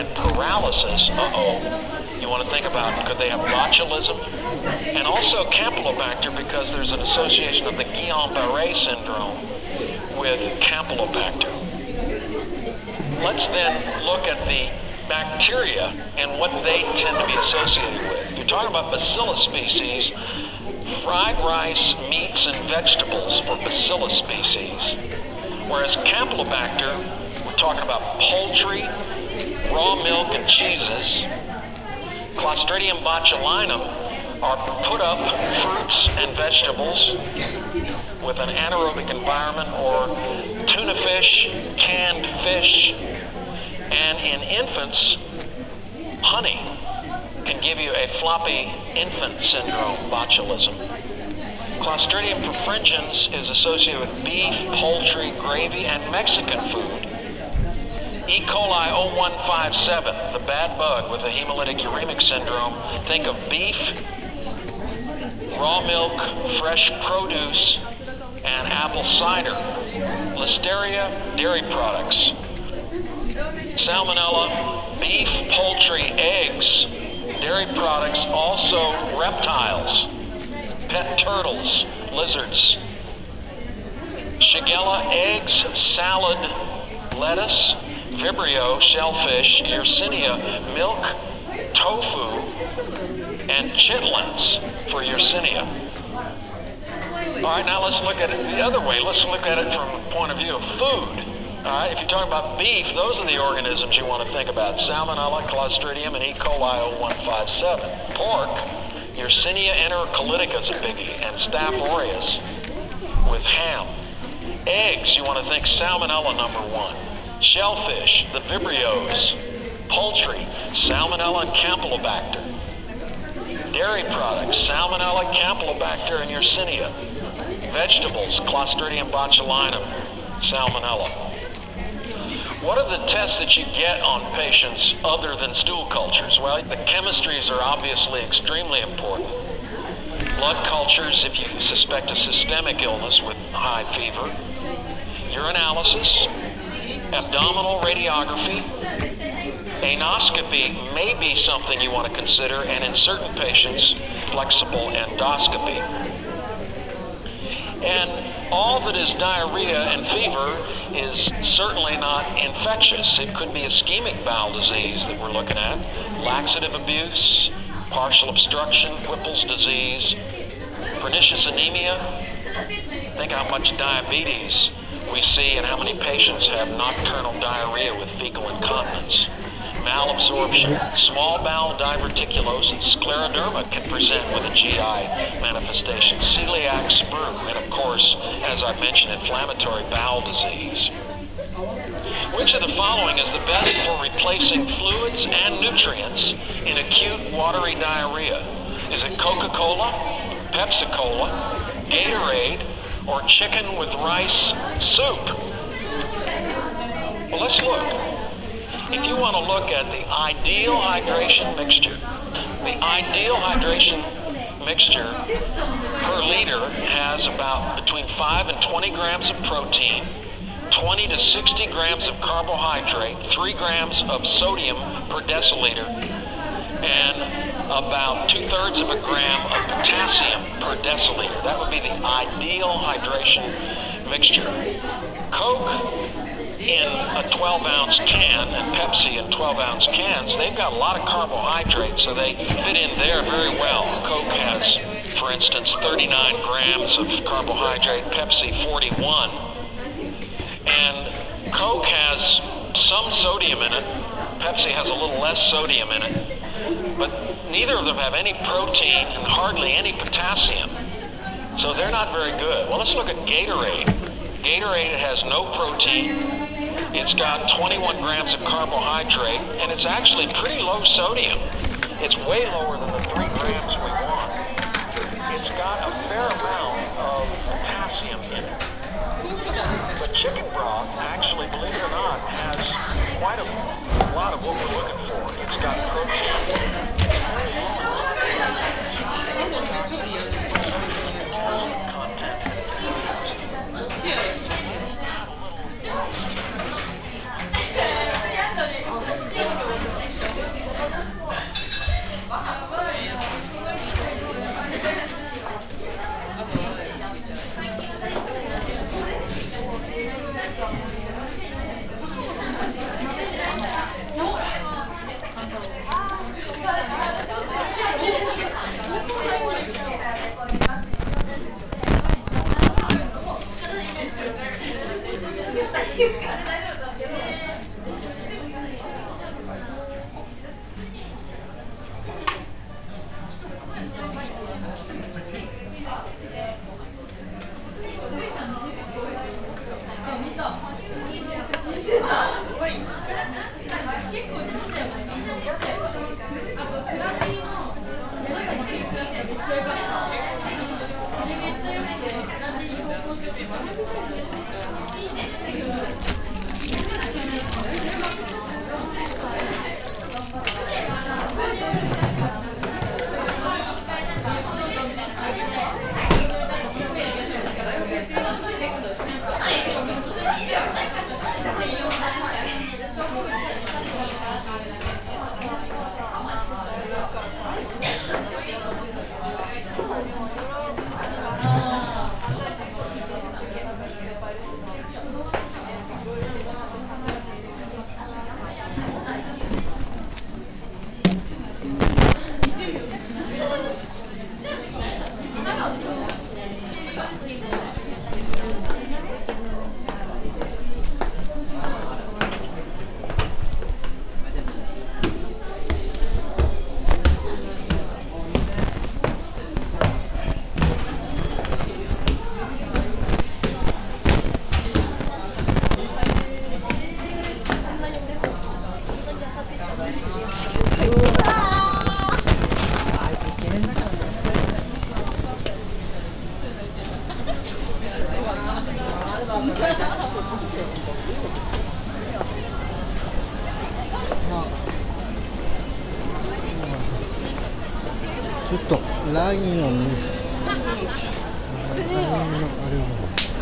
and paralysis, you want to think about, could they have botulism? And also Campylobacter, because there's an association of the Guillain-Barré syndrome with Campylobacter. Let's then look at the bacteria and what they tend to be associated with. You're talking about bacillus species, fried rice, meats, and vegetables for bacillus species. Whereas Campylobacter, we're talking about poultry, raw milk, and cheeses. Clostridium botulinum are put up fruits and vegetables with an anaerobic environment, or tuna fish, canned fish, and in infants, honey can give you a floppy infant syndrome, botulism. Clostridium perfringens is associated with beef, poultry, gravy, and Mexican food. E. coli 0157, the bad bug with a hemolytic uremic syndrome. Think of beef, raw milk, fresh produce, and apple cider. Listeria, dairy products. Salmonella, beef, poultry, eggs, dairy products, also reptiles, pet turtles, lizards. Shigella, eggs, salad, lettuce. Vibrio, shellfish. Yersinia, milk, tofu, and chitlins for Yersinia. All right, now let's look at it the other way. Let's look at it from the point of view of food. All right, if you're talking about beef, those are the organisms you want to think about. Salmonella, Clostridium, and E. coli 0157. Pork, Yersinia enterocolitica is a biggie, and Staph aureus with ham. Eggs, you want to think Salmonella number 1. Shellfish, the Vibrios. Poultry, Salmonella and Campylobacter. Dairy products, Salmonella, Campylobacter, and Yersinia. Vegetables, Clostridium botulinum, Salmonella. What are the tests that you get on patients other than stool cultures? Well, the chemistries are obviously extremely important. Blood cultures if you suspect a systemic illness with high fever. Urinalysis. Abdominal radiography. Anoscopy may be something you want to consider, and in certain patients, flexible endoscopy. And all that is diarrhea and fever is certainly not infectious. It could be ischemic bowel disease that we're looking at, laxative abuse, partial obstruction, Whipple's disease, pernicious anemia. Think how much diabetes we see and how many patients have nocturnal diarrhea with fecal incontinence. Malabsorption, small bowel diverticulosis, scleroderma can present with a GI manifestation, celiac sprue, and of course, as I mentioned, inflammatory bowel disease. Which of the following is the best for replacing fluids and nutrients in acute watery diarrhea? Is it Coca-Cola, Pepsi-Cola, Gatorade, or chicken with rice soup? Well, let's look. If you want to look at the ideal hydration mixture, the ideal hydration mixture per liter has about between 5 and 20 grams of protein, 20 to 60 grams of carbohydrate, 3 grams of sodium per deciliter, and about 2/3 of a gram of potassium per deciliter. That would be the ideal hydration mixture. Coke in a 12-ounce can and Pepsi in 12-ounce cans, they've got a lot of carbohydrates, so they fit in there very well. Coke has, for instance, 39 grams of carbohydrate, Pepsi 41. And Coke has some sodium in it. Pepsi has a little less sodium in it. But neither of them have any protein and hardly any potassium. So they're not very good. Well, let's look at Gatorade. Gatorade has no protein. It's got 21 grams of carbohydrate, and it's actually pretty low sodium. It's way lower than the 3 grams we want. It's got a fair amount of potassium in it. But chicken broth, actually, believe it or not, has quite a lot of what we're looking for. It's got protein. Content. ちょっとラインを見る。ラインのあれを